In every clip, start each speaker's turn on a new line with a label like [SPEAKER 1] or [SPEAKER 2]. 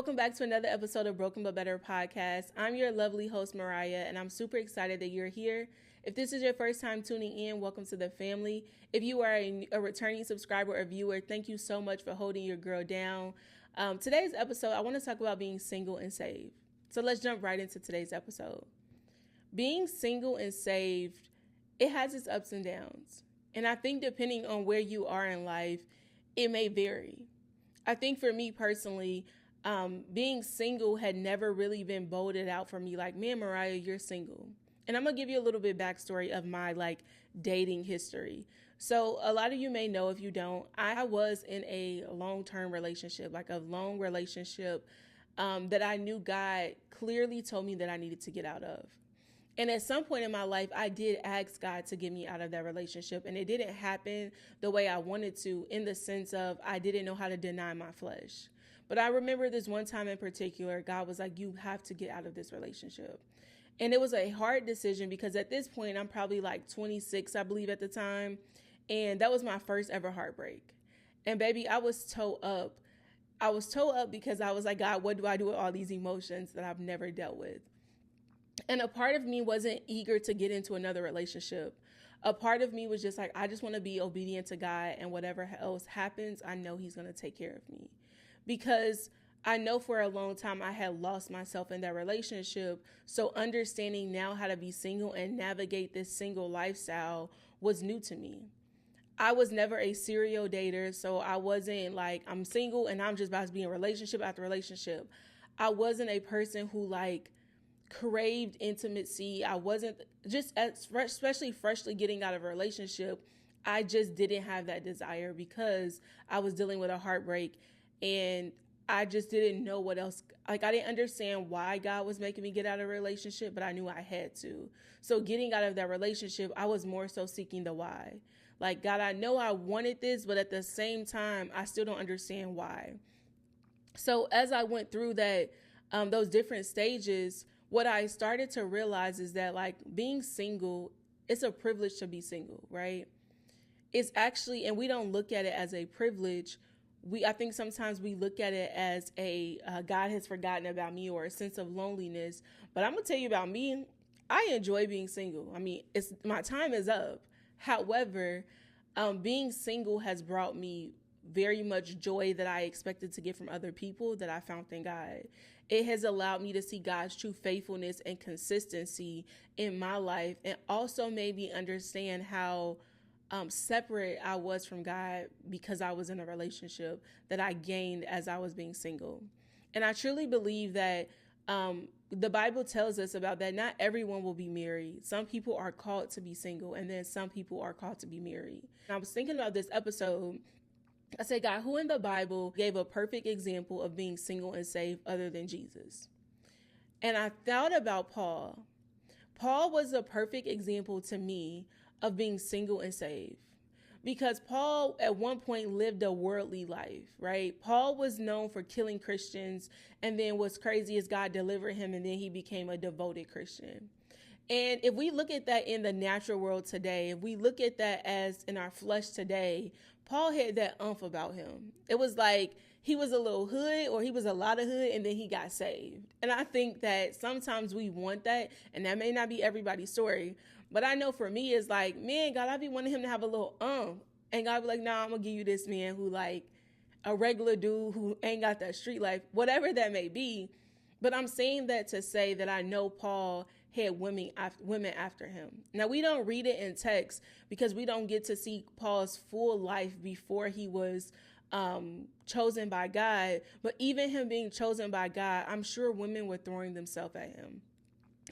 [SPEAKER 1] welcome back to another episode of Broken But Better podcast. I'm your lovely host, Mariah, and I'm super excited that you're here. If this is your first time tuning in, welcome to the family. If you are a returning subscriber or viewer, thank you so much for holding your girl down. Today's episode, I want to talk about being single and saved. So let's jump right into today's episode. Being single and saved, it has its ups and downs. And I think depending on where you are in life, it may vary. I think for me personally, being single had never really been bolded out for me. Like, man, Mariah, you're single. And I'm going to give you a little bit backstory of my dating history. So a lot of you may know, if you don't, I was in a long-term relationship, like a long relationship that I knew God clearly told me that I needed to get out of. And at some point in my life, I did ask God to get me out of that relationship. And it didn't happen the way I wanted to, in the sense of I didn't know how to deny my flesh. But I remember this one time in particular, God was like, you have to get out of this relationship. And it was a hard decision because at this point, I'm probably like 26, I believe, at the time. And that was my first ever heartbreak. And baby, I was toe up. I was toe up because I was like, God, what do I do with all these emotions that I've never dealt with? And a part of me wasn't eager to get into another relationship. A part of me was just like, I just want to be obedient to God, and whatever else happens, I know he's going to take care of me. Because I know for a long time I had lost myself in that relationship. So understanding now how to be single and navigate this single lifestyle was new to me. I was never a serial dater, so I wasn't like, I'm single and I'm just about to be in relationship after relationship. I wasn't a person who craved intimacy. I wasn't, just especially freshly getting out of a relationship, I just didn't have that desire because I was dealing with a heartbreak and I just didn't know what else. I didn't understand why God was making me get out of a relationship, but I knew I had to. So getting out of that relationship, I was more so seeking the why. Like, God, I know I wanted this, but at the same time, I still don't understand why. So as I went through those different stages, what I started to realize is that being single, it's a privilege to be single, right? It's actually, and we don't look at it as a privilege. I think sometimes we look at it as God has forgotten about me, or a sense of loneliness. But I'm going to tell you about me. I enjoy being single. I mean, my time is up. However, being single has brought me very much joy that I expected to get from other people that I found in God. It has allowed me to see God's true faithfulness and consistency in my life, and also made me understand how separate I was from God because I was in a relationship that I gained as I was being single. And I truly believe that the Bible tells us about that. Not everyone will be married. Some people are called to be single, and then some people are called to be married. And I was thinking about this episode. I said, God, who in the Bible gave a perfect example of being single and saved other than Jesus? And I thought about Paul. Paul was a perfect example to me of being single and saved, because Paul at one point lived a worldly life, right? Paul was known for killing Christians, and then what's crazy is God delivered him, and then he became a devoted Christian. And if we look at that in the natural world today, if we look at that as in our flesh today, Paul had that umph about him. It was like he was a little hood, or he was a lot of hood, and then he got saved. And I think that sometimes we want that, and that may not be everybody's story. But I know for me, it's like, man, God, I be wanting him to have a little And God be like, nah, I'm going to give you this man who a regular dude who ain't got that street life, whatever that may be. But I'm saying that to say that I know Paul had women after him. Now, we don't read it in text because we don't get to see Paul's full life before he was chosen by God. But even him being chosen by God, I'm sure women were throwing themselves at him.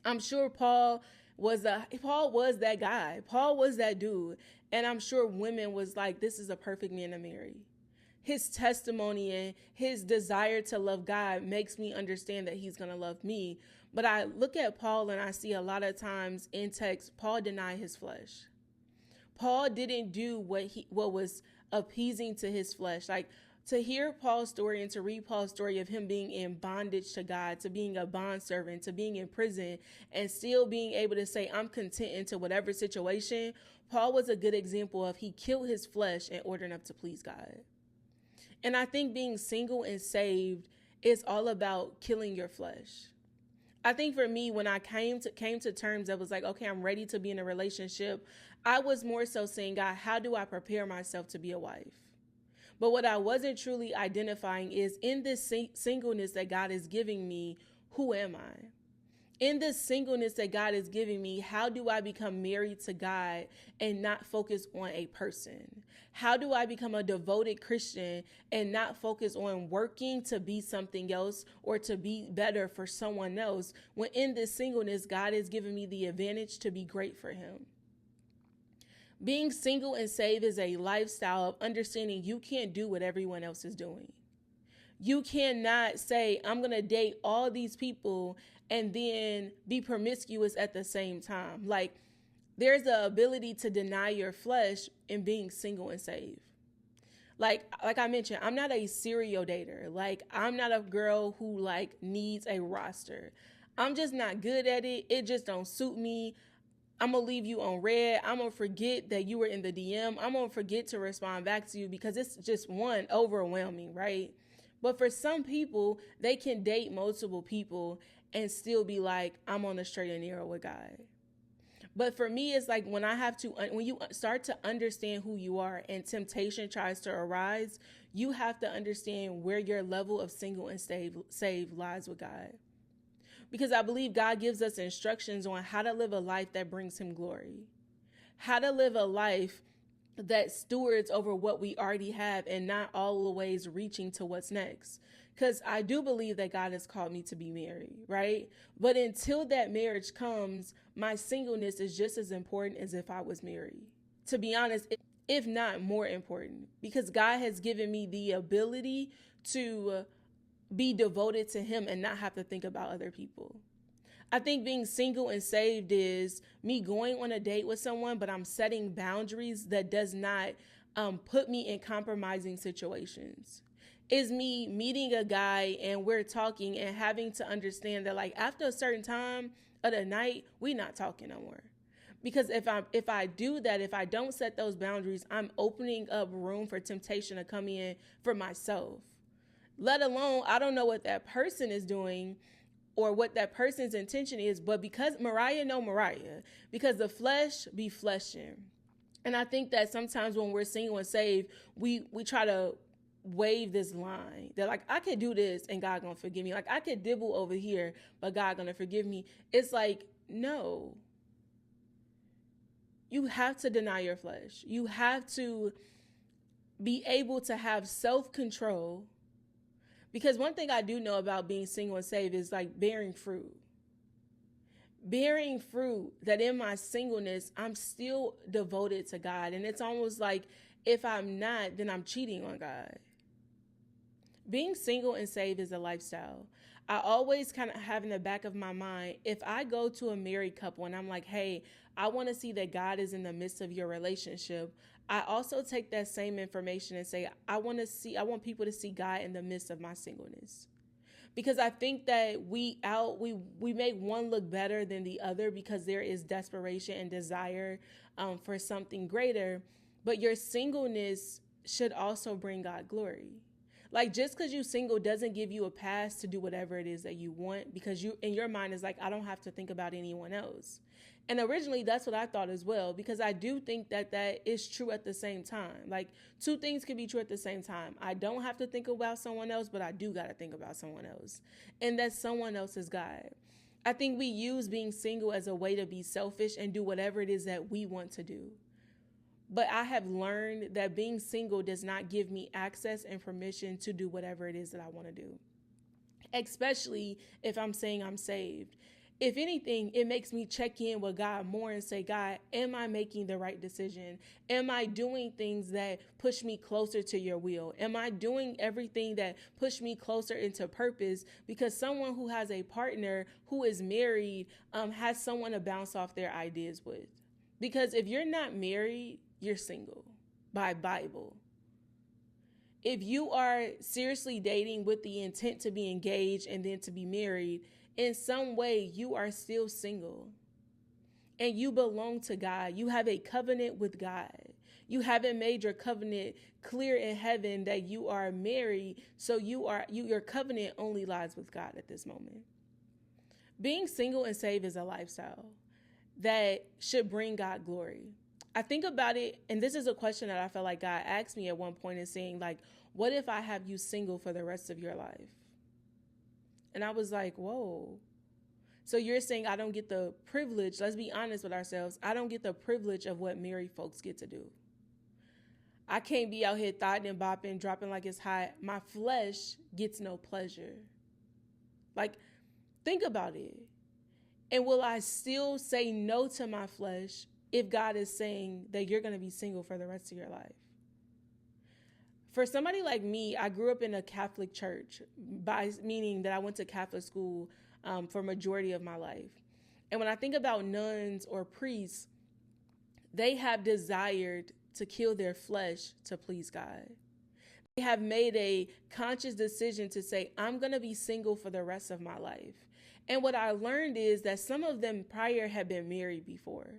[SPEAKER 1] I'm sure Paul was that guy. Paul was that dude. And I'm sure women was like, this is a perfect man to marry. His testimony and his desire to love God makes me understand that he's going to love me. But I look at Paul and I see a lot of times in text, Paul denied his flesh. Paul didn't do what was appeasing to his flesh. To hear Paul's story and to read Paul's story of him being in bondage to God, to being a bondservant, to being in prison, and still being able to say, I'm content into whatever situation, Paul was a good example of he killed his flesh in order enough to please God. And I think being single and saved it's all about killing your flesh. I think for me, when I came to terms, I was like, okay, I'm ready to be in a relationship. I was more so saying, God, how do I prepare myself to be a wife? But what I wasn't truly identifying is in this singleness that God is giving me, who am I? In this singleness that God is giving me, how do I become married to God and not focus on a person? How do I become a devoted Christian and not focus on working to be something else or to be better for someone else, when in this singleness, God has given me the advantage to be great for Him? Being single and saved is a lifestyle of understanding you can't do what everyone else is doing. You cannot say, I'm going to date all these people and then be promiscuous at the same time. Like, there's the ability to deny your flesh in being single and saved. Like I mentioned, I'm not a serial dater. Like, I'm not a girl who needs a roster. I'm just not good at it. It just don't suit me. I'm going to leave you on red. I'm going to forget that you were in the DM. I'm going to forget to respond back to you because it's just overwhelming, right? But for some people, they can date multiple people and still be like, I'm on the straight and narrow with God. But for me, it's like when you start to understand who you are and temptation tries to arise, you have to understand where your level of single and saved lies with God. Because I believe God gives us instructions on how to live a life that brings Him glory. How to live a life that stewards over what we already have and not always reaching to what's next. Because I do believe that God has called me to be married, right? But until that marriage comes, my singleness is just as important as if I was married. To be honest, if not more important, because God has given me the ability to be devoted to Him and not have to think about other people. I think being single and saved is me going on a date with someone, but I'm setting boundaries that does not put me in compromising situations. Is me meeting a guy and we're talking and having to understand that after a certain time of the night, we not talking no more. Because if I do that, if I don't set those boundaries, I'm opening up room for temptation to come in for myself. Let alone, I don't know what that person is doing or what that person's intention is, but because Mariah, because the flesh be fleshing. And I think that sometimes when we're single and saved, we try to wave this line that I could do this and God gonna forgive me. I could dibble over here, but God gonna forgive me. It's no. You have to deny your flesh. You have to be able to have self-control. Because one thing I do know about being single and saved is bearing fruit. Bearing fruit that in my singleness, I'm still devoted to God. And it's almost like if I'm not, then I'm cheating on God. Being single and saved is a lifestyle. I always kind of have in the back of my mind, if I go to a married couple and I'm like, hey, I want to see that God is in the midst of your relationship, I also take that same information and say, I want people to see God in the midst of my singleness. Because I think that we make one look better than the other because there is desperation and desire for something greater. But your singleness should also bring God glory. Just because you're single doesn't give you a pass to do whatever it is that you want, because you in your mind is I don't have to think about anyone else. And originally that's what I thought as well, because I do think that is true at the same time. Two things can be true at the same time. I don't have to think about someone else, but I do got to think about someone else. And that someone else is God. I think we use being single as a way to be selfish and do whatever it is that we want to do. But I have learned that being single does not give me access and permission to do whatever it is that I want to do, especially if I'm saying I'm saved. If anything, it makes me check in with God more and say, God, am I making the right decision? Am I doing things that push me closer to your will? Am I doing everything that push me closer into purpose? Because someone who has a partner who is married has someone to bounce off their ideas with. Because if you're not married, you're single by Bible. If you are seriously dating with the intent to be engaged and then to be married, in some way you are still single. And you belong to God. You have a covenant with God. You haven't made your covenant clear in heaven that you are married. So your covenant only lies with God at this moment. Being single and saved is a lifestyle that should bring God glory. I think about it, and this is a question that I felt like God asked me at one point, and saying, like, what if I have you single for the rest of your life? And I was like, whoa. So you're saying I don't get the privilege, let's be honest with ourselves, I don't get the privilege of what married folks get to do. I can't be out here thotting and bopping, dropping like it's hot. My flesh gets no pleasure. Like, think about it. And will I still say no to my flesh if God is saying that you're going to be single for the rest of your life? For somebody like me, I grew up in a Catholic church, meaning that I went to Catholic school for a majority of my life. And when I think about nuns or priests, they have desired to kill their flesh to please God. They have made a conscious decision to say, I'm going to be single for the rest of my life. And what I learned is that some of them prior had been married before.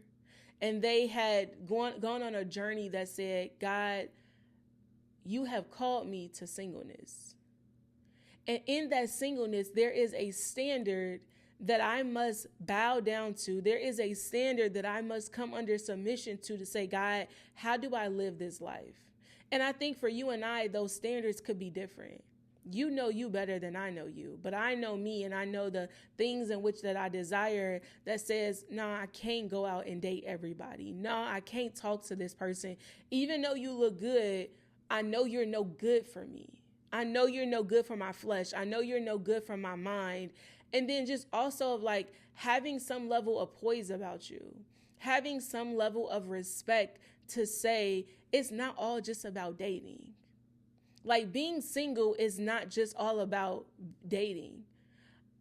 [SPEAKER 1] And they had gone on a journey that said, God, you have called me to singleness. And in that singleness, there is a standard that I must bow down to. There is a standard that I must come under submission to say, God, how do I live this life? And I think for you and I, those standards could be different. You know you better than I know you, but I know me, and I know the things in which that I desire that says, no, I can't go out and date everybody. No, I can't talk to this person. Even though you look good, I know you're no good for me. I know you're no good for my flesh. I know you're no good for my mind. And then just also of like having some level of poise about you, having some level of respect to say it's not all just about dating. Like being single is not just all about dating.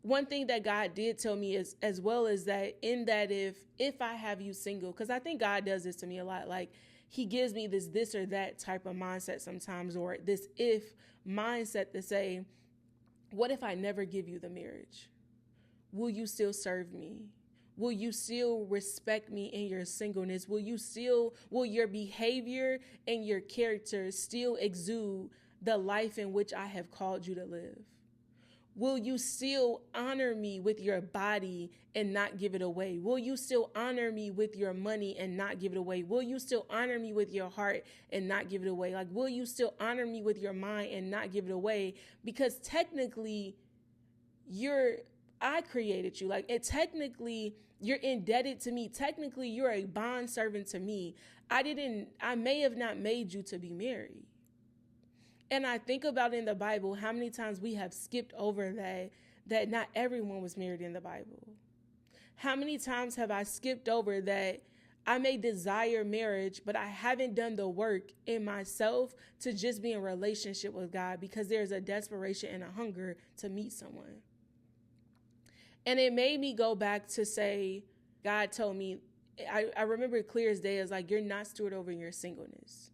[SPEAKER 1] One thing that God did tell me is, as well as that, in that if I have you single, because I think God does this to me a lot, like he gives me this or that type of mindset sometimes, or this if mindset to say, what if I never give you the marriage? Will you still serve me? Will you still respect me in your singleness? Will your behavior and your character still exude the life in which I have called you to live? Will you still honor me with your body and not give it away? Will you still honor me with your money and not give it away? Will you still honor me with your heart and not give it away? Like, will you still honor me with your mind and not give it away? Because technically, I created you. Like, and technically, you're indebted to me. Technically, you're a bond servant to me. I may have not made you to be married. And I think about in the Bible, how many times we have skipped over that not everyone was married in the Bible. How many times have I skipped over that I may desire marriage, but I haven't done the work in myself to just be in relationship with God because there's a desperation and a hunger to meet someone. And it made me go back to say, God told me, I remember it clear as day, as like, you're not steward over your singleness.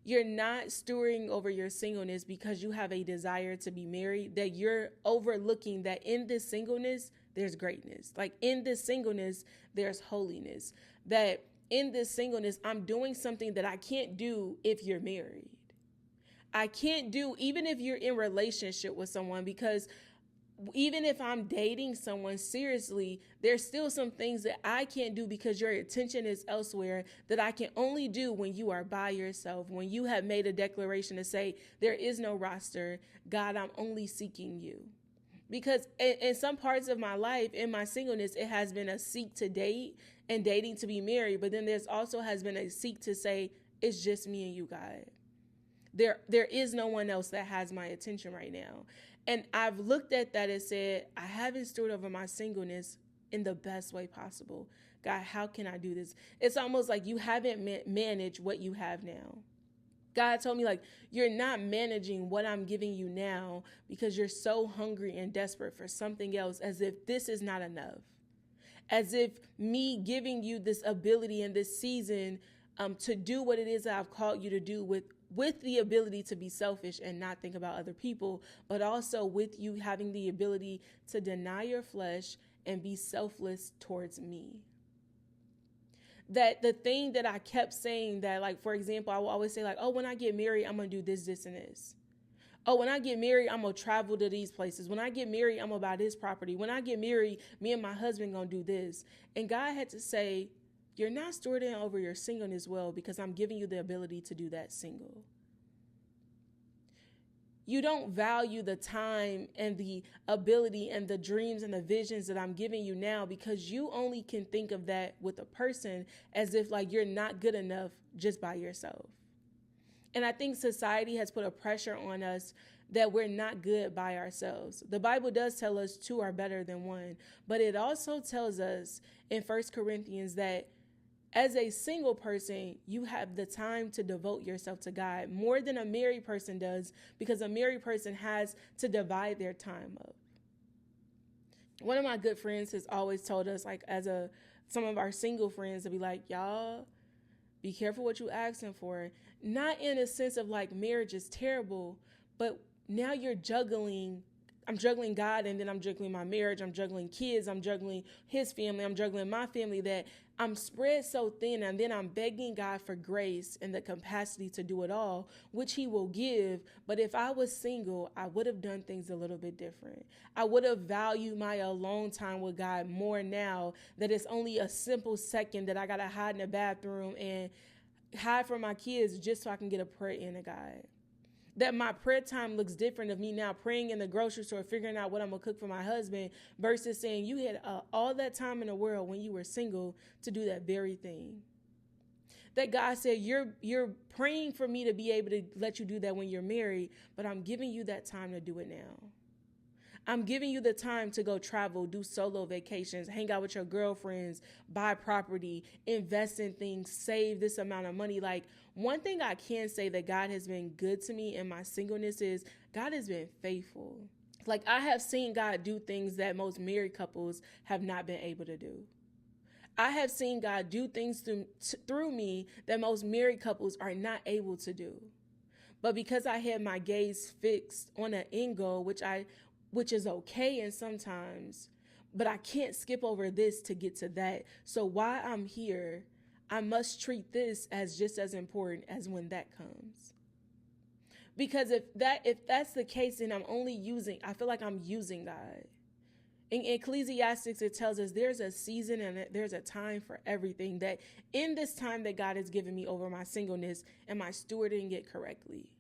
[SPEAKER 1] You're not stewarding over your singleness because you have a desire to be married, that you're overlooking that in this singleness, there's greatness. Like in this singleness, there's holiness. That in this singleness, I'm doing something that I can't do if you're married. I can't do even if you're in relationship with someone, because even if I'm dating someone seriously, there's still some things that I can't do because your attention is elsewhere, that I can only do when you are by yourself, when you have made a declaration to say, there is no roster. God, I'm only seeking you. Because in some parts of my life, in my singleness, it has been a seek to date and dating to be married. But then there's also has been a seek to say, it's just me and you, God. There is no one else that has my attention right now. And I've looked at that and said, I haven't stewarded over my singleness in the best way possible. God, how can I do this? It's almost like you haven't managed what you have now. God told me, like, you're not managing what I'm giving you now because you're so hungry and desperate for something else, as if this is not enough. As if me giving you this ability in this season to do what it is that I've called you to do with the ability to be selfish and not think about other people, but also with you having the ability to deny your flesh and be selfless towards me. that the thing that I kept saying that, like, for example, I will always say like, oh, when I get married, I'm going to do this, this, and this. Oh, when I get married, I'm going to travel to these places. When I get married, I'm going to buy this property. When I get married, me and my husband going to do this. And God had to say, you're not stewarding over your singleness well, because I'm giving you the ability to do that single. You don't value the time and the ability and the dreams and the visions that I'm giving you now, because you only can think of that with a person as if like you're not good enough just by yourself. And I think society has put a pressure on us that we're not good by ourselves. The Bible does tell us two are better than one, but it also tells us in 1 Corinthians that as a single person, you have the time to devote yourself to God more than a married person does, because a married person has to divide their time up. One of my good friends has always told us, like, some of our single friends, to be like, y'all, be careful what you asking for. Not in a sense of like marriage is terrible, but now you're juggling. I'm juggling God, and then I'm juggling my marriage. I'm juggling kids. I'm juggling his family. I'm juggling my family, that I'm spread so thin. And then I'm begging God for grace and the capacity to do it all, which he will give. But if I was single, I would have done things a little bit different. I would have valued my alone time with God more now that it's only a simple second that I got to hide in the bathroom and hide from my kids just so I can get a prayer in to God. That my prayer time looks different of me now praying in the grocery store, figuring out what I'm going to cook for my husband, versus saying you had all that time in the world when you were single to do that very thing. That God said, you're praying for me to be able to let you do that when you're married, but I'm giving you that time to do it now. I'm giving you the time to go travel, do solo vacations, hang out with your girlfriends, buy property, invest in things, save this amount of money. Like, one thing I can say that God has been good to me in my singleness is God has been faithful. Like, I have seen God do things that most married couples have not been able to do. I have seen God do things through me that most married couples are not able to do. But because I had my gaze fixed on an end goal, which is okay and sometimes, but I can't skip over this to get to that. So while I'm here, I must treat this as just as important as when that comes. Because if that's the case, then I feel like I'm using God. In Ecclesiastes, it tells us there's a season and there's a time for everything. That in this time that God has given me over my singleness, am I stewarding it correctly?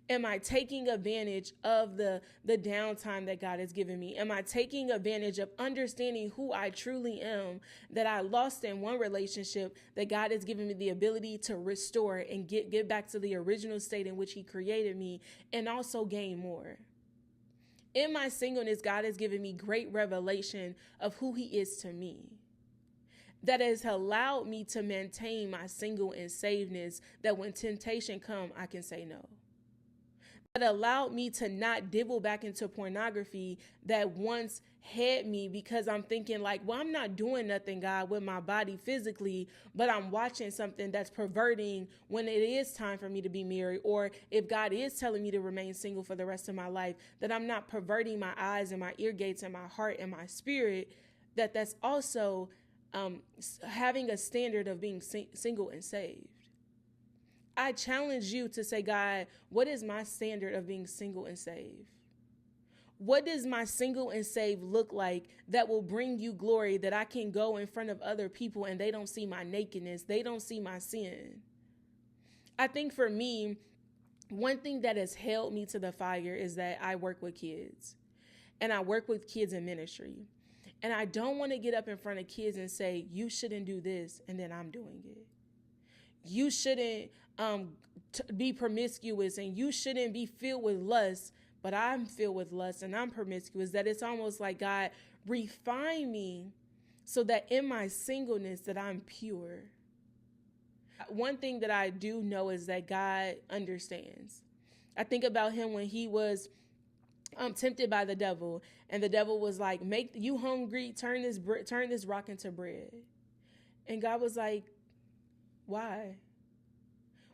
[SPEAKER 1] Am I taking advantage of the downtime that God has given me? Am I taking advantage of understanding who I truly am, that I lost in one relationship, that God has given me the ability to restore and get back to the original state in which he created me, and also gain more? In my singleness, God has given me great revelation of who he is to me, that has allowed me to maintain my single and savedness, that when temptation comes, I can say no. That allowed me to not dibble back into pornography that once had me, because I'm thinking like, well, I'm not doing nothing, God, with my body physically, but I'm watching something that's perverting when it is time for me to be married. Or if God is telling me to remain single for the rest of my life, that I'm not perverting my eyes and my ear gates and my heart and my spirit, that's also having a standard of being single and saved. I challenge you to say, God, what is my standard of being single and saved? What does my single and saved look like that will bring you glory, that I can go in front of other people and they don't see my nakedness, they don't see my sin? I think for me, one thing that has held me to the fire is that I work with kids, and I work with kids in ministry. And I don't want to get up in front of kids and say, you shouldn't do this, and then I'm doing it. You shouldn't be promiscuous, and you shouldn't be filled with lust, but I'm filled with lust and I'm promiscuous. That it's almost like, God, refine me so that in my singleness that I'm pure. One thing that I do know is that God understands. I think about him when he was tempted by the devil, and the devil was like, make you hungry, turn this rock into bread. And God was like, why?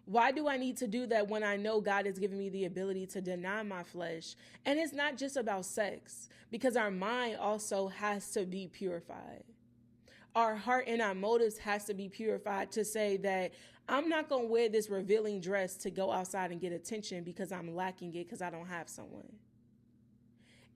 [SPEAKER 1] Why do I need to do that when I know God has given me the ability to deny my flesh? And it's not just about sex, because our mind also has to be purified. Our heart and our motives has to be purified to say that I'm not going to wear this revealing dress to go outside and get attention because I'm lacking it because I don't have someone.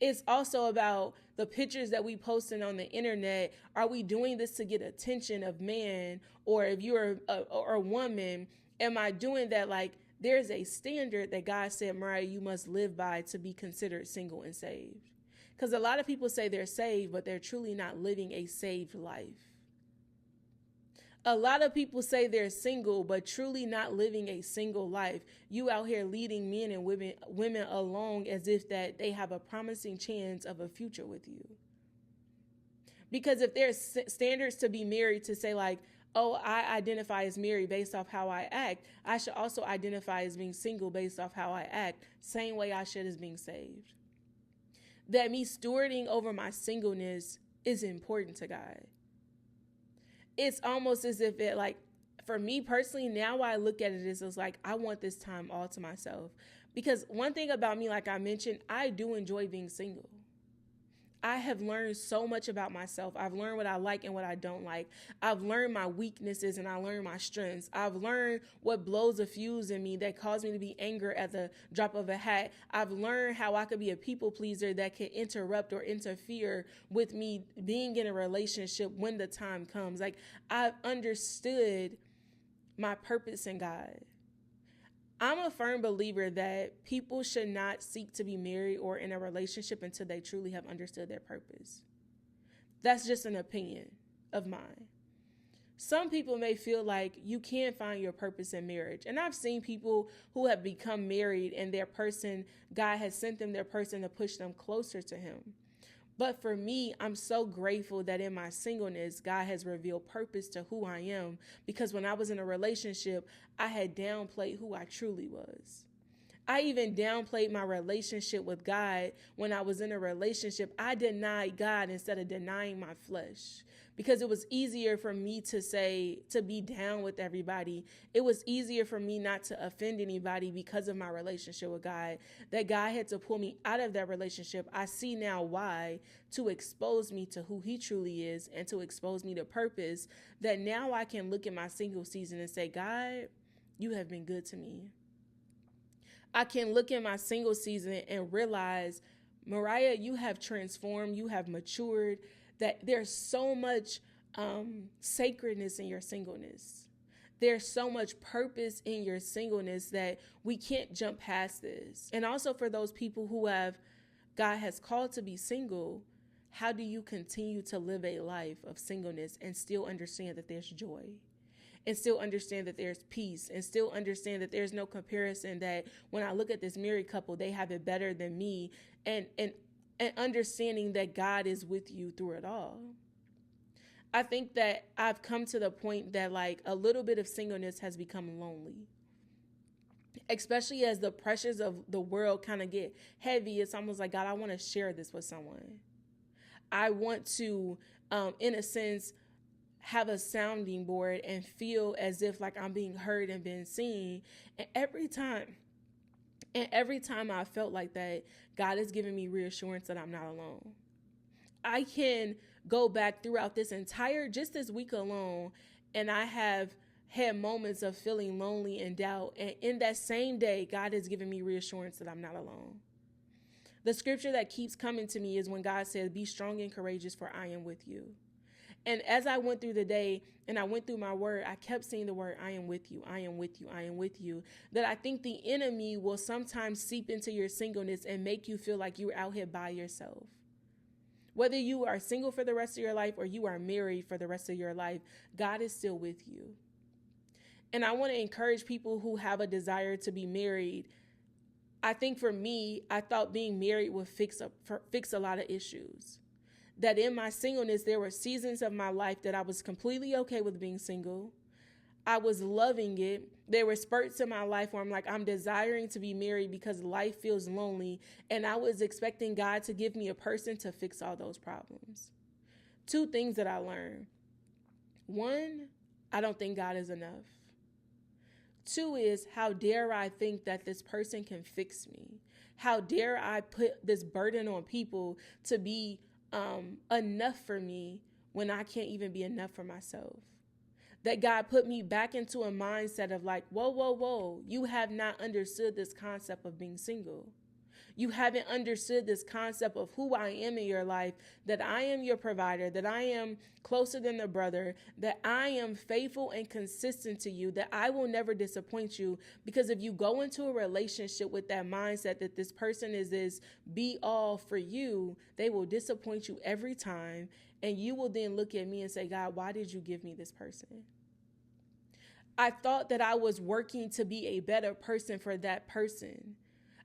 [SPEAKER 1] It's also about the pictures that we posting on the internet. Are we doing this to get attention of man? Or if you're a woman, am I doing that like there's a standard that God said, Mariah, you must live by to be considered single and saved? Because a lot of people say they're saved, but they're truly not living a saved life. A lot of people say they're single, but truly not living a single life. You out here leading men and women along as if that they have a promising chance of a future with you. Because if there's standards to be married to say like, oh, I identify as married based off how I act, I should also identify as being single based off how I act, same way I should as being saved. That me stewarding over my singleness is important to God. It's almost as if it like, for me personally, now I look at it as it's like, I want this time all to myself. Because one thing about me, like I mentioned, I do enjoy being single. I have learned so much about myself. I've learned what I like and what I don't like. I've learned my weaknesses and I learned my strengths. I've learned what blows a fuse in me that caused me to be angry at the drop of a hat. I've learned how I could be a people pleaser that can interrupt or interfere with me being in a relationship when the time comes. Like, I've understood my purpose in God. I'm a firm believer that people should not seek to be married or in a relationship until they truly have understood their purpose. That's just an opinion of mine. Some people may feel like you can't find your purpose in marriage. And I've seen people who have become married and God has sent them their person to push them closer to him. But for me, I'm so grateful that in my singleness, God has revealed purpose to who I am. Because when I was in a relationship, I had downplayed who I truly was. I even downplayed my relationship with God. When I was in a relationship, I denied God instead of denying my flesh. Because it was easier for me to be down with everybody. It was easier for me not to offend anybody because of my relationship with God. That God had to pull me out of that relationship. I see now why, to expose me to who he truly is and to expose me to purpose. That now I can look at my single season and say, God, you have been good to me. I can look at my single season and realize, Mariah, you have transformed, you have matured, that there's so much sacredness in your singleness. There's so much purpose in your singleness that we can't jump past this. And also for those people who God has called to be single, how do you continue to live a life of singleness and still understand that there's joy? And still understand that there's peace, and still understand that there's no comparison, that when I look at this married couple, they have it better than me, and understanding that God is with you through it all. I think that I've come to the point that like a little bit of singleness has become lonely. Especially as the pressures of the world kind of get heavy, it's almost like, God, I want to share this with someone. I want to, in a sense, have a sounding board and feel as if like I'm being heard and being seen. And every time I felt like that, God has given me reassurance that I'm not alone. I can go back throughout this week alone, and I have had moments of feeling lonely and doubt. And in that same day, God has given me reassurance that I'm not alone. The scripture that keeps coming to me is when God says, be strong and courageous, for I am with you. And as I went through the day and I went through my word, I kept saying the word, I am with you, I am with you, I am with you. That I think the enemy will sometimes seep into your singleness and make you feel like you're out here by yourself. Whether you are single for the rest of your life or you are married for the rest of your life, God is still with you. And I want to encourage people who have a desire to be married. I think for me, I thought being married would fix a lot of issues. That in my singleness, there were seasons of my life that I was completely okay with being single. I was loving it. There were spurts in my life where I'm desiring to be married because life feels lonely. And I was expecting God to give me a person to fix all those problems. 2 things that I learned. 1, I don't think God is enough. 2 is, how dare I think that this person can fix me? How dare I put this burden on people to be enough for me when I can't even be enough for myself. That God put me back into a mindset of like, whoa, whoa, whoa, you have not understood this concept of being single. You haven't understood this concept of who I am in your life, that I am your provider, that I am closer than a brother, that I am faithful and consistent to you, that I will never disappoint you. Because if you go into a relationship with that mindset that this person is this be all for you, they will disappoint you every time. And you will then look at me and say, God, why did you give me this person? I thought that I was working to be a better person for that person.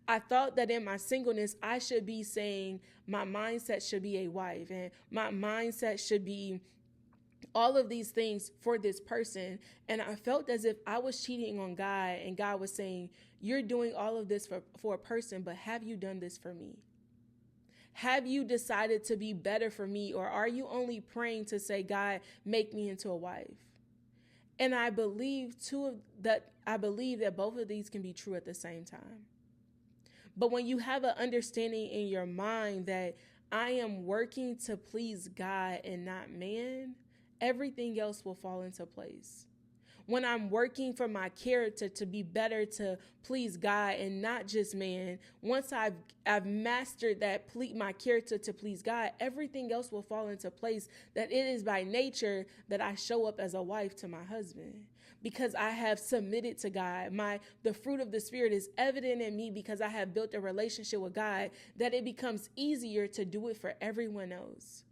[SPEAKER 1] I thought that in my singleness, I should be saying my mindset should be a wife and my mindset should be all of these things for this person. And I felt as if I was cheating on God, and God was saying, you're doing all of this for a person, but have you done this for me? Have you decided to be better for me? Or are you only praying to say, God, make me into a wife? And I believe that both of these can be true at the same time. But when you have an understanding in your mind that I am working to please God and not man, everything else will fall into place. When I'm working for my character to be better to please God and not just man, once I've mastered that my character to please God, everything else will fall into place. That it is by nature that I show up as a wife to my husband, because I have submitted to God. The fruit of the Spirit is evident in me because I have built a relationship with God, that it becomes easier to do it for everyone else.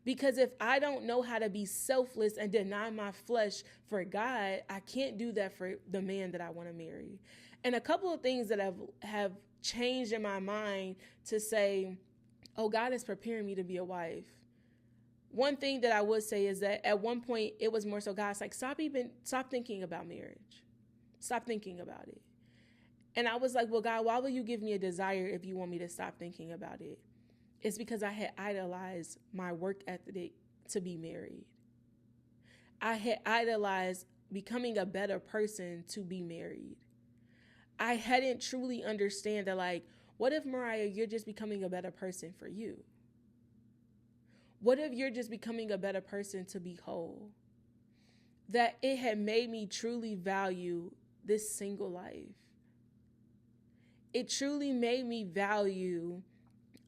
[SPEAKER 1] Because if I don't know how to be selfless and deny my flesh for God, I can't do that for the man that I want to marry. And a couple of things that have changed in my mind to say, oh, God is preparing me to be a wife. One thing that I would say is that at one point it was more so God's like, stop thinking about marriage. Stop thinking about it. And I was like, well, God, why will you give me a desire if you want me to stop thinking about it? It's because I had idolized my work ethic to be married. I had idolized becoming a better person to be married. I hadn't truly understand that, like, what if, Mariah, you're just becoming a better person for you? What if you're just becoming a better person to be whole? That it had made me truly value this single life. It truly made me value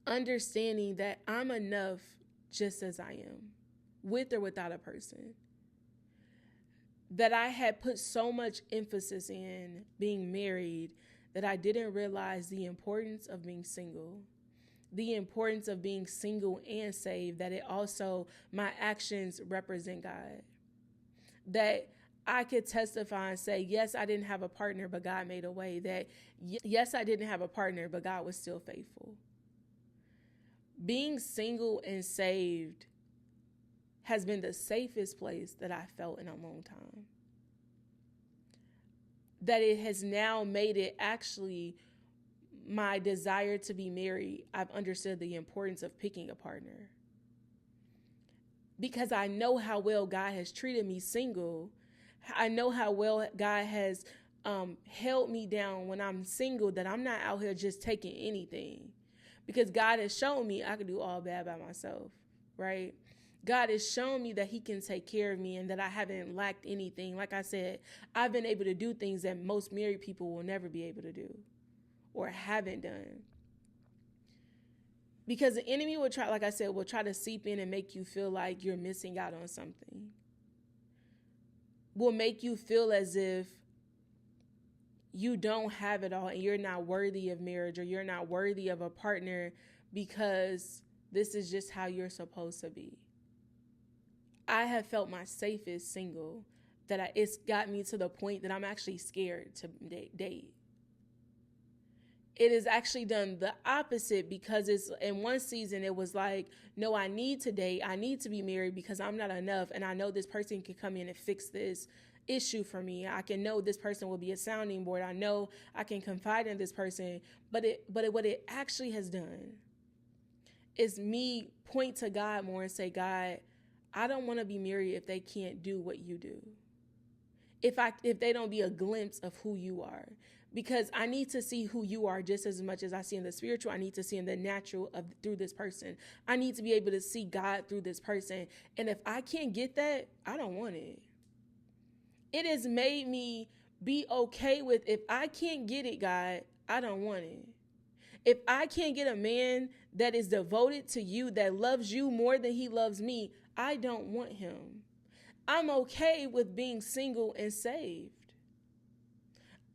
[SPEAKER 1] understanding that I'm enough just as I am, with or without a person. That I had put so much emphasis in being married that I didn't realize the importance of being single. The importance of being single and saved, that it also, my actions represent God. That I could testify and say, yes, I didn't have a partner, but God made a way. That yes, I didn't have a partner, but God was still faithful. Being single and saved has been the safest place that I felt in a long time. That it has now made it actually my desire to be married. I've understood the importance of picking a partner. Because I know how well God has treated me single. I know how well God has held me down when I'm single, that I'm not out here just taking anything. Because God has shown me I can do all bad by myself, right? God has shown me that he can take care of me and that I haven't lacked anything. Like I said, I've been able to do things that most married people will never be able to do or haven't done. Because the enemy will try, like I said, will try to seep in and make you feel like you're missing out on something. Will make you feel as if you don't have it all and you're not worthy of marriage, or you're not worthy of a partner because this is just how you're supposed to be. I have felt my safest single, that it's got me to the point that I'm actually scared to date. It has actually done the opposite, because it's in one season it was like, no, I need to date. I need to be married because I'm not enough. And I know this person can come in and fix this issue for me. I can know this person will be a sounding board. I know I can confide in this person. But what it actually has done is me point to God more and say, God, I don't want to be married if they can't do what you do. If they don't be a glimpse of who you are. because I need to see who you are just as much as I see in the spiritual. I need to see in the natural through this person. I need to be able to see God through this person. And if I can't get that, I don't want it. It has made me be okay with, if I can't get it, God, I don't want it. If I can't get a man that is devoted to you, that loves you more than he loves me, I don't want him. I'm okay with being single and saved.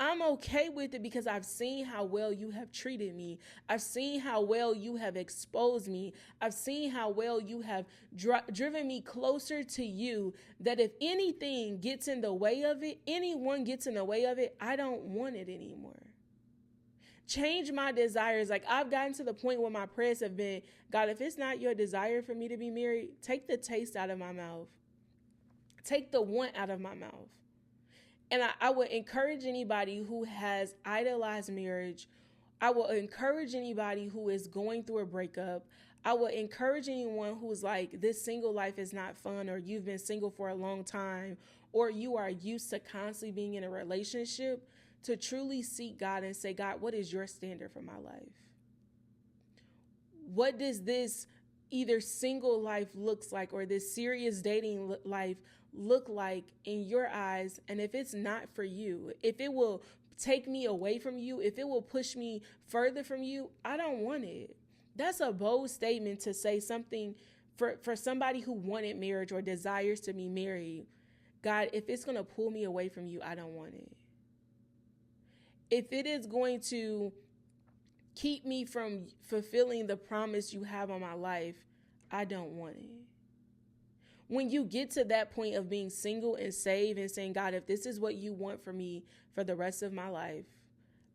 [SPEAKER 1] I'm okay with it because I've seen how well you have treated me. I've seen how well you have exposed me. I've seen how well you have driven me closer to you, that if anything gets in the way of it, anyone gets in the way of it, I don't want it anymore. Change my desires. Like, I've gotten to the point where my prayers have been, God, if it's not your desire for me to be married, take the taste out of my mouth. Take the want out of my mouth. And I would encourage anybody who has idolized marriage. I will encourage anybody who is going through a breakup. I will encourage anyone who's like, this single life is not fun, or you've been single for a long time, or you are used to constantly being in a relationship, to truly seek God and say, God, what is your standard for my life? What does this either single life looks like, or this serious dating life look like in your eyes? And if it's not for you, if it will take me away from you, if it will push me further from you, I don't want it. That's a bold statement to say something for somebody who wanted marriage or desires to be married. God, if it's going to pull me away from you, I don't want it. If it is going to keep me from fulfilling the promise you have on my life, I don't want it. When you get to that point of being single and saved and saying, God, if this is what you want for me for the rest of my life,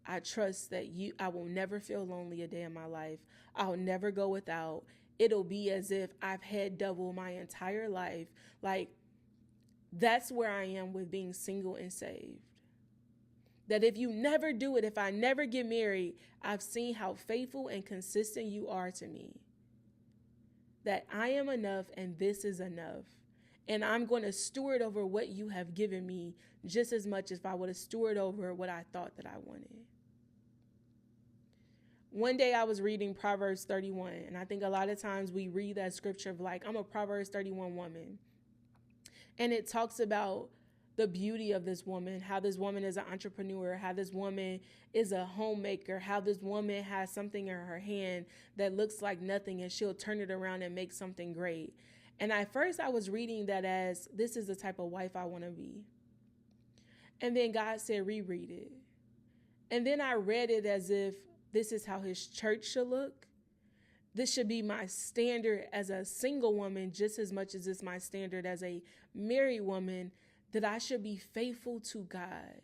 [SPEAKER 1] I trust that I will never feel lonely a day in my life. I'll never go without. It'll be as if I've had double my entire life. Like, that's where I am with being single and saved. That if you never do it, if I never get married, I've seen how faithful and consistent you are to me. That I am enough and this is enough. And I'm going to steward over what you have given me just as much as if I would have stewarded over what I thought that I wanted. One day I was reading Proverbs 31, and I think a lot of times we read that scripture of like, I'm a Proverbs 31 woman. And it talks about the beauty of this woman, how this woman is an entrepreneur, how this woman is a homemaker, how this woman has something in her hand that looks like nothing, and she'll turn it around and make something great. And at first I was reading that as, this is the type of wife I want to be. And then God said, reread it. And then I read it as if this is how his church should look. This should be my standard as a single woman just as much as it's my standard as a married woman, that I should be faithful to God.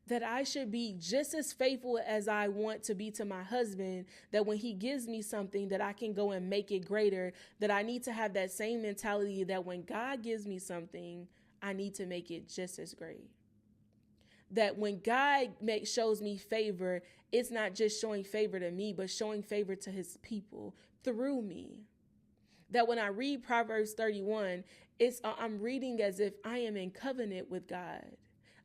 [SPEAKER 1] That I should be just as faithful as I want to be to my husband, that when he gives me something that I can go and make it greater, that I need to have that same mentality that when God gives me something, I need to make it just as great. That when God shows me favor, it's not just showing favor to me, but showing favor to his people through me. That when I read Proverbs 31, I'm reading as if I am in covenant with God.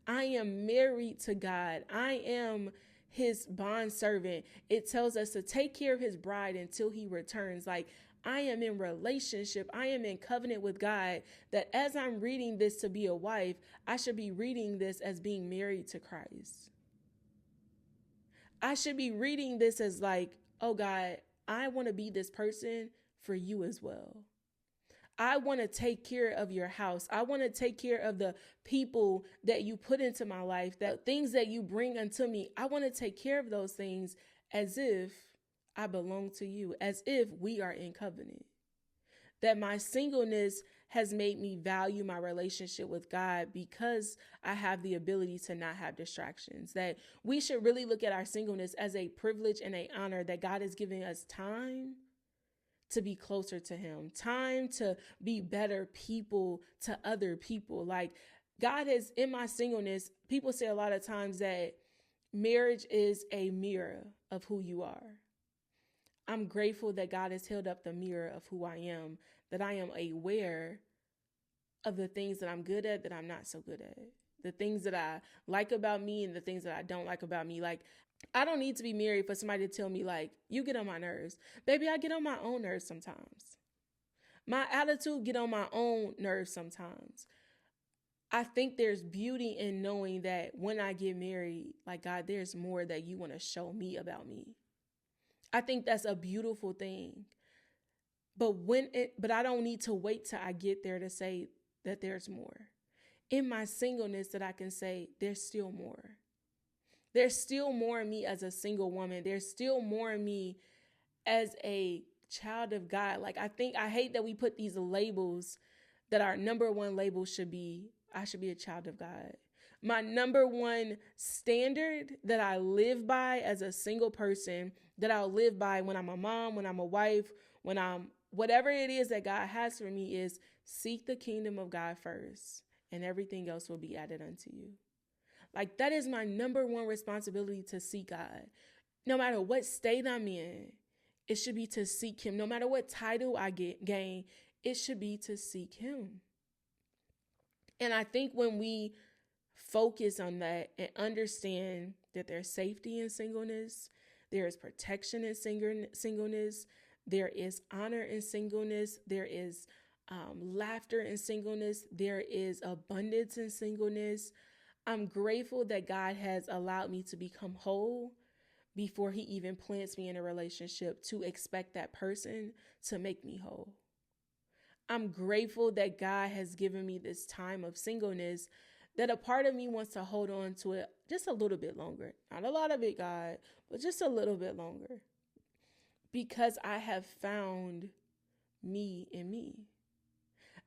[SPEAKER 1] I am married to God. I am his bondservant. It tells us to take care of his bride until he returns. Like, I am in relationship. I am in covenant with God, that as I'm reading this to be a wife, I should be reading this as being married to Christ. I should be reading this as like, oh God, I want to be this person for you as well. I want to take care of your house. I want to take care of the people that you put into my life, that things that you bring unto me. I want to take care of those things as if I belong to you, as if we are in covenant. That my singleness has made me value my relationship with God because I have the ability to not have distractions. That we should really look at our singleness as a privilege and an honor, that God is giving us time to be closer to him, time to be better people to other people. Like, God has, in my singleness, people say a lot of times that marriage is a mirror of who you are. I'm grateful that God has held up the mirror of who I am, that I am aware of the things that I'm good at, that I'm not so good at. the things that I like about me and the things that I don't like about me. Like, I don't need to be married for somebody to tell me, like, you get on my nerves. Baby, I get on my own nerves sometimes. My attitude get on my own nerves sometimes. I think there's beauty in knowing that when I get married, like, God, there's more that you want to show me about me. I think that's a beautiful thing. But I don't need to wait till I get there to say that there's more. In my singleness, that I can say there's still more. There's still more in me as a single woman. There's still more in me as a child of God. Like, I hate that we put these labels, that our number one label should be, I should be a child of God. My number one standard that I live by as a single person, that I'll live by when I'm a mom, when I'm a wife, when I'm whatever it is that God has for me, is seek the kingdom of God first, and everything else will be added unto you. Like, that is my number one responsibility, to seek God. No matter what state I'm in, it should be to seek him. No matter what title I gain, it should be to seek him. And I think when we focus on that and understand that there's safety in singleness, there is protection in singleness, there is honor in singleness, there is laughter in singleness, there is abundance in singleness. I'm grateful that God has allowed me to become whole before he even plants me in a relationship, to expect that person to make me whole. I'm grateful that God has given me this time of singleness, that a part of me wants to hold on to it just a little bit longer. Not a lot of it, God, but just a little bit longer. Because I have found me in me.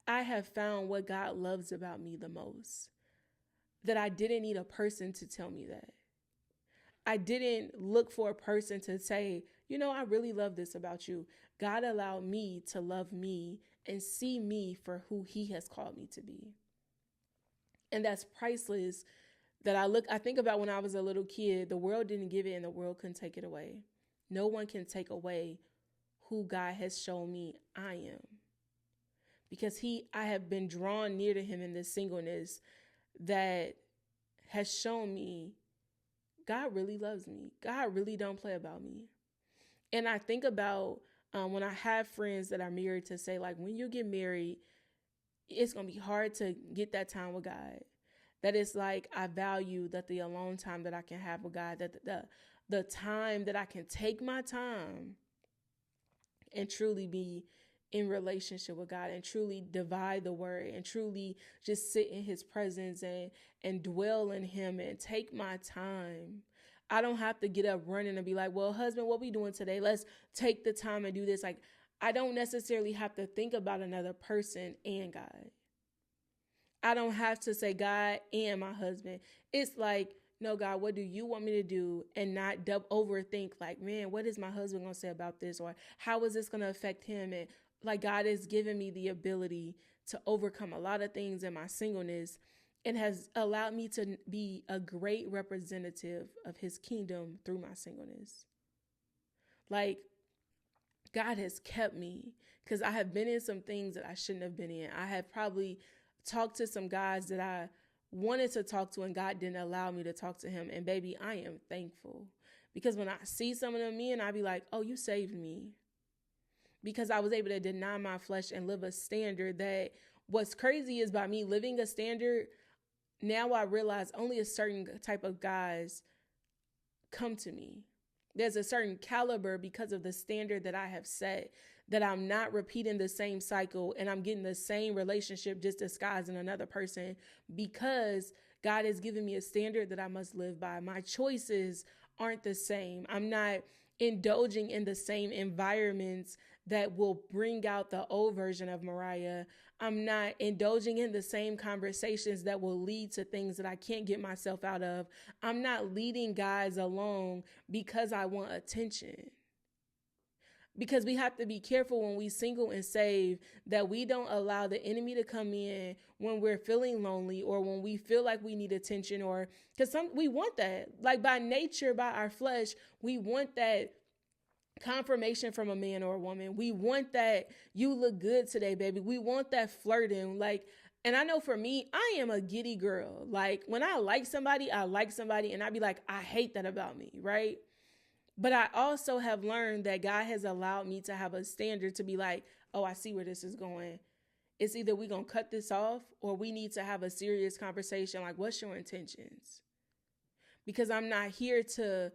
[SPEAKER 1] I have found what God loves about me the most. That I didn't need a person to tell me that. I didn't look for a person to say, you know, I really love this about you. God allowed me to love me and see me for who he has called me to be. And that's priceless. That I think about when I was a little kid, the world didn't give it and the world couldn't take it away. No one can take away who God has shown me I am. Because I have been drawn near to him in this singleness that has shown me God really loves me. God really don't play about me. And I think about when I have friends that are married, to say, like, when you get married, it's going to be hard to get that time with God. That it's like, I value that the alone time that I can have with God, that the time that I can take my time and truly be in relationship with God, and truly divide the word, and truly just sit in his presence and dwell in him and take my time. I don't have to get up running and be like, well, husband, what we doing today? Let's take the time and do this. Like, I don't necessarily have to think about another person and God. I don't have to say God and my husband. It's like, no, God, what do you want me to do? And not overthink, like, man, what is my husband going to say about this? Or how is this going to affect him? And like, God has given me the ability to overcome a lot of things in my singleness, and has allowed me to be a great representative of his kingdom through my singleness. Like, God has kept me, because I have been in some things that I shouldn't have been in. I have probably talked to some guys that I wanted to talk to, and God didn't allow me to talk to him. And baby, I am thankful, because when I see some of them men, I be like, oh, you saved me. Because I was able to deny my flesh and live a standard that, what's crazy is, by me living a standard, now I realize only a certain type of guys come to me. There's a certain caliber, because of the standard that I have set, that I'm not repeating the same cycle and I'm getting the same relationship just disguising another person, because God has given me a standard that I must live by. My choices aren't the same. I'm not indulging in the same environments that will bring out the old version of Mariah. I'm not indulging in the same conversations that will lead to things that I can't get myself out of. I'm not leading guys along because I want attention. Because we have to be careful when we single and save, that we don't allow the enemy to come in when we're feeling lonely, or when we feel like we need attention, or because we want that. Like, by nature, by our flesh, we want that confirmation from a man or a woman. We want that, you look good today, baby. We want that flirting. Like, And I know for me, I am a giddy girl. Like when I like somebody, and I be like, I hate that about me, right? But I also have learned that God has allowed me to have a standard to be like, oh, I see where this is going. It's either we gonna cut this off or we need to have a serious conversation. Like, what's your intentions? Because I'm not here to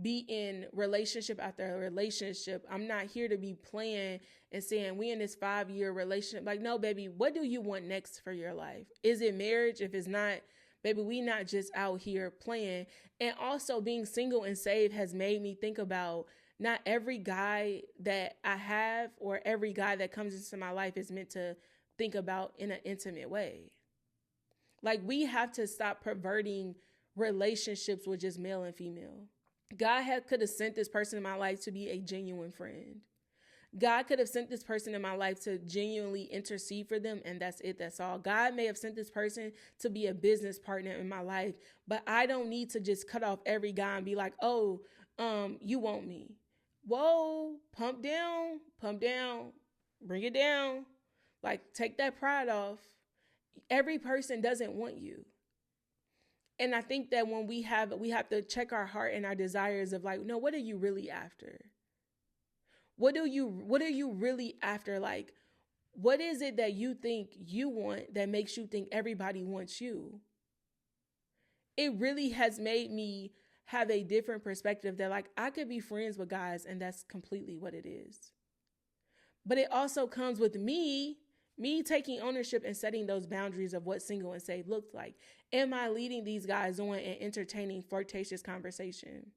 [SPEAKER 1] be in relationship after relationship. I'm not here to be playing and saying we in this 5-year relationship. Like, no, baby, what do you want next for your life? Is it marriage? If it's not, baby, we not just out here playing. And also being single and saved has made me think about not every guy that I have or every guy that comes into my life is meant to think about in an intimate way. Like we have to stop perverting relationships with just male and female. God could have sent this person in my life to be a genuine friend. God could have sent this person in my life to genuinely intercede for them, and that's it. That's all. God may have sent this person to be a business partner in my life, but I don't need to just cut off every guy and be like, oh, you want me. Whoa, pump down, bring it down. Like, take that pride off. Every person doesn't want you. And I think that when we have to check our heart and our desires of like, no, what are you really after? What are you really after? Like, what is it that you think you want that makes you think everybody wants you? It really has made me have a different perspective that like I could be friends with guys and that's completely what it is. But it also comes with me taking ownership and setting those boundaries of what single and saved looks like. Am I leading these guys on and entertaining flirtatious conversation?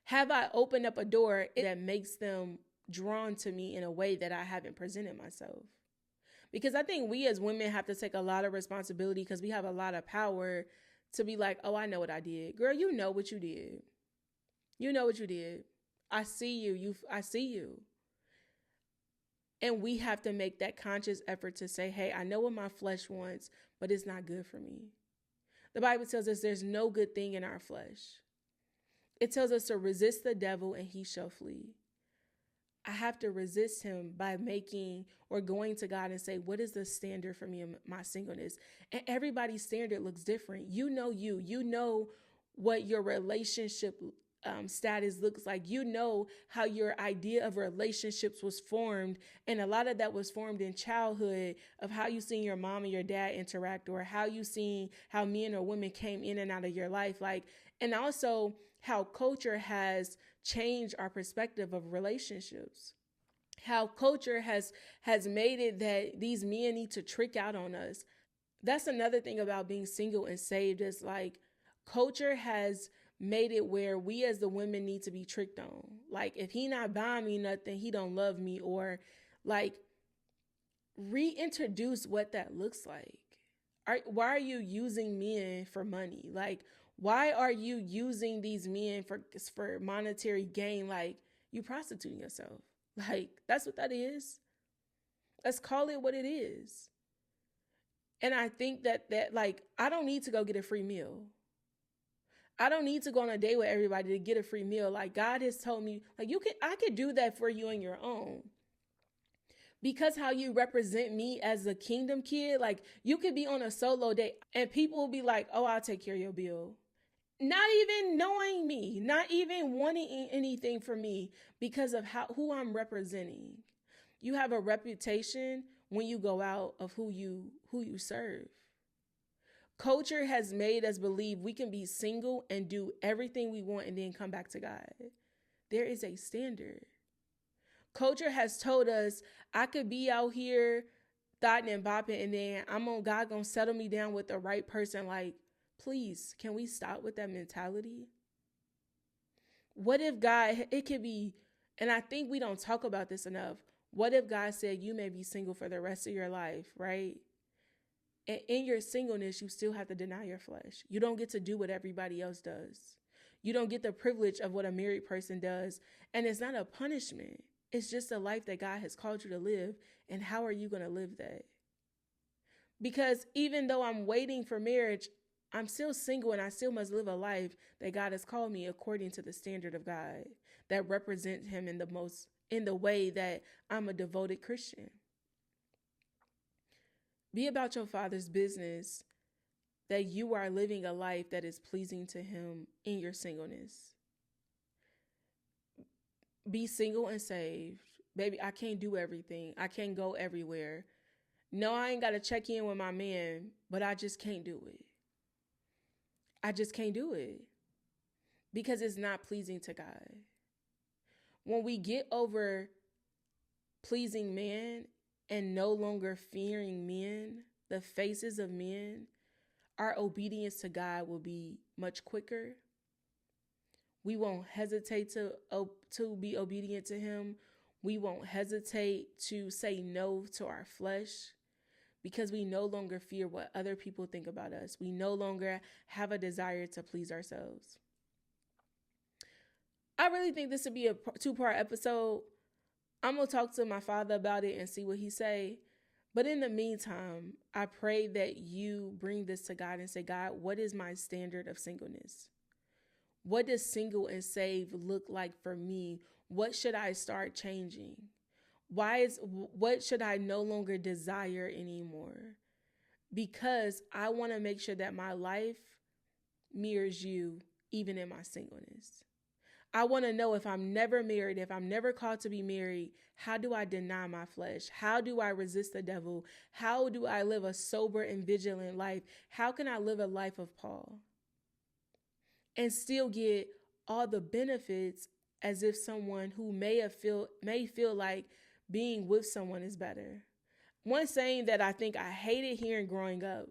[SPEAKER 1] Have I opened up a door that makes them drawn to me in a way that I haven't presented myself? Because I think we as women have to take a lot of responsibility because we have a lot of power to be like, oh, I know what I did. Girl, you know what you did. You know what you did. I see you. I see you. And we have to make that conscious effort to say, hey, I know what my flesh wants, but it's not good for me. The Bible tells us there's no good thing in our flesh. It tells us to resist the devil and he shall flee. I have to resist him by making or going to God and say, what is the standard for me in my singleness? And everybody's standard looks different. You know what your relationship status looks like. You know how your idea of relationships was formed. And a lot of that was formed in childhood of how you seen your mom and your dad interact or how you seen how men or women came in and out of your life. Like, and also how culture has changed our perspective of relationships. How culture has made it that these men need to trick out on us. That's another thing about being single and saved is like culture has made it where we as the women need to be tricked on. Like if he not buying me nothing, he don't love me, or like reintroduce what that looks like. Why are you using men for money? Like, why are you using these men for monetary gain? Like, you prostituting yourself. Like, that's what that is. Let's call it what it is. And I think that like, I don't need to go get a free meal. I don't need to go on a date with everybody to get a free meal. Like, God has told me, like, I could do that for you on your own. Because how you represent me as a kingdom kid, like you could be on a solo date and people will be like, oh, I'll take care of your bill. Not even knowing me, not even wanting anything from me because of who I'm representing. You have a reputation when you go out of who you serve. Culture has made us believe we can be single and do everything we want and then come back to God. There is a standard. Culture has told us I could be out here thotting and bopping and then God gonna settle me down with the right person. Like, please, can we stop with that mentality? What if God, it could be, and I think we don't talk about this enough. What if God said you may be single for the rest of your life, right? And in your singleness, you still have to deny your flesh. You don't get to do what everybody else does. You don't get the privilege of what a married person does. And it's not a punishment. It's just a life that God has called you to live. And how are you going to live that? Because even though I'm waiting for marriage, I'm still single and I still must live a life that God has called me according to the standard of God that represents him in the way that I'm a devoted Christian. Be about your Father's business, that you are living a life that is pleasing to Him in your singleness. Be single and saved. Baby, I can't do everything. I can't go everywhere. No, I ain't got to check in with my man, but I just can't do it. I just can't do it because it's not pleasing to God. When we get over pleasing men and no longer fearing men, the faces of men, our obedience to God will be much quicker. We won't hesitate to be obedient to Him. We won't hesitate to say no to our flesh because we no longer fear what other people think about us. We no longer have a desire to please ourselves. I really think this would be a 2-part episode. I'm going to talk to my father about it and see what he say. But in the meantime, I pray that you bring this to God and say, God, what is my standard of singleness? What does single and saved look like for me? What should I start changing? What should I no longer desire anymore? Because I want to make sure that my life mirrors you even in my singleness. I want to know if I'm never married, if I'm never called to be married, how do I deny my flesh? How do I resist the devil? How do I live a sober and vigilant life? How can I live a life of Paul and still get all the benefits as if someone who may feel like being with someone is better? One saying that I think I hated hearing growing up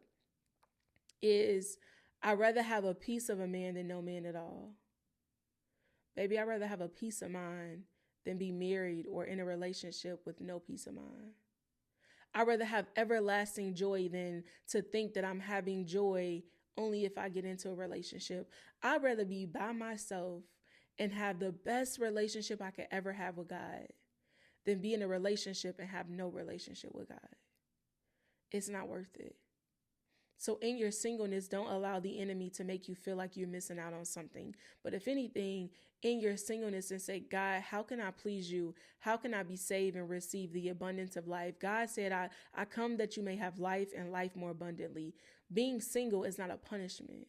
[SPEAKER 1] is, I'd rather have a piece of a man than no man at all. Baby, I'd rather have a peace of mind than be married or in a relationship with no peace of mind. I'd rather have everlasting joy than to think that I'm having joy only if I get into a relationship. I'd rather be by myself and have the best relationship I could ever have with God than be in a relationship and have no relationship with God. It's not worth it. So in your singleness, don't allow the enemy to make you feel like you're missing out on something. But if anything, in your singleness, and say, God, how can I please you? How can I be saved and receive the abundance of life? God said, I come that you may have life and life more abundantly. Being single is not a punishment.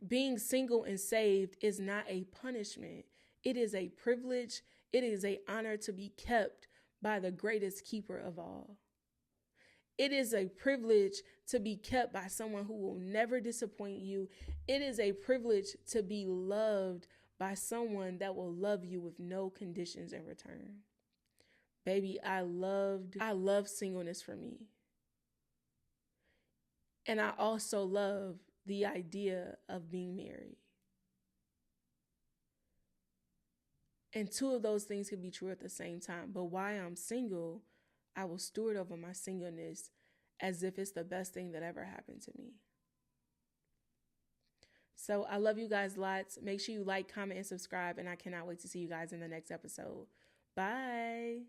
[SPEAKER 1] Being single and saved is not a punishment. It is a privilege. It is an honor to be kept by the greatest keeper of all. It is a privilege to be kept by someone who will never disappoint you. It is a privilege to be loved by someone that will love you with no conditions in return. Baby, I love singleness for me. And I also love the idea of being married. And two of those things can be true at the same time. But while I'm single, I will steward over my singleness as if it's the best thing that ever happened to me. So I love you guys lots. Make sure you like, comment, and subscribe. And I cannot wait to see you guys in the next episode. Bye.